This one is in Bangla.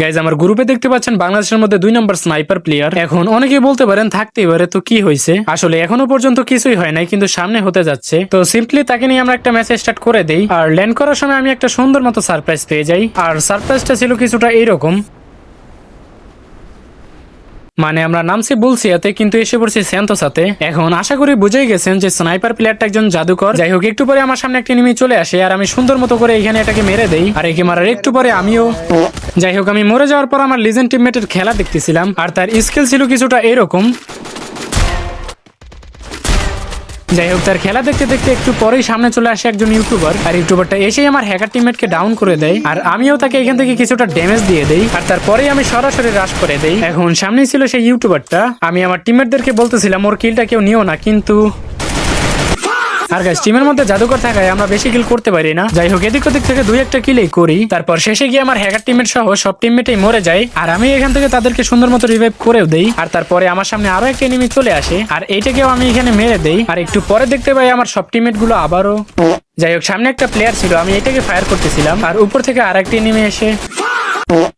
গাইজ আমার গ্রুপে দেখতে পাচ্ছেন বাংলাদেশের মধ্যে 2 নম্বর স্নাইপার প্লেয়ার। এখন অনেকেই বলতে পারেন থাকতেই পারে, তো কি হয়েছে? আসলে এখনো পর্যন্ত কিছুই হয় নাই, কিন্তু সামনে হতে যাচ্ছে। তো সিম্পলি তাকে নিয়ে আমরা একটা ম্যাচ স্টার্ট করে দেই। আর ল্যান্ড করার সময় আমি একটা সুন্দর মতো সারপ্রাইজ পেয়ে যাই। আর সারপ্রাইজটা ছিল কিছুটা এইরকম, মানে আমরা নামছি বুলসিয়াতে কিন্তু এসে পড়ছি স্যান্তোসাতে। এখন আশা করি বুঝেই গেছেন যে স্নাইপার প্লেয়ারটা একজন জাদুকর। যাই হোক, একটু পরে আমার সামনে একটা এনিমি চলে আসে আর আমি সুন্দর মতো করে এখানে এটাকে মেরে দেই। আর একে মারার একটু পরে আমিও, যাই হোক, আমি মরে যাওয়ার পর আমার লিজেন্ড টিমমেটের খেলা দেখতেছিলাম আর তার স্কিল ছিল কিছুটা এরকম। যাই হোক, তার খেলা দেখতে দেখতে একটু পরেই সামনে চলে আসে একজন ইউটিউবার। আর ইউটিউবারটা এসেই আমার হ্যাকার টিমমেটকে ডাউন করে দেয় আর আমিও তাকে এখান থেকে কিছুটা ড্যামেজ দিয়ে দেই। আর তারপরেই আমি সরাসরি রাশ করে দেই। এখন সামনেই ছিল সেই ইউটিউবারটা। আমি আমার টিমমেটদেরকে বলতেছিলাম ওর কিলটা কেউ নিও না, কিন্তু আর গাইস টিমের মধ্যে জাদুকর থাকায় আমরা বেশি কিল করতে পারি না। যাই হোক, এদিক ওদিক থেকে 2-1টা কিলই করি। তারপর শেষে গিয়ে আমার হ্যাকার টিমমেট সহ সব টিমমেটই মরে যায় আর আমি এখান থেকে তাদেরকে সুন্দর মতো রিভাইভ করেও দেই। আর তারপরে আমার সামনে আরো একটা এনিমি চলে আসে আর এইটাকেও আমি এখানে মেরে দেই। আর একটু পরে দেখতে পাই আমার সব টিমমেট গুলো আবারও, যাই হোক, সামনে একটা প্লেয়ার ছিল, আমি এটাকে ফায়ার করতেছিলাম আর উপর থেকে আর একটা এনিমি এসে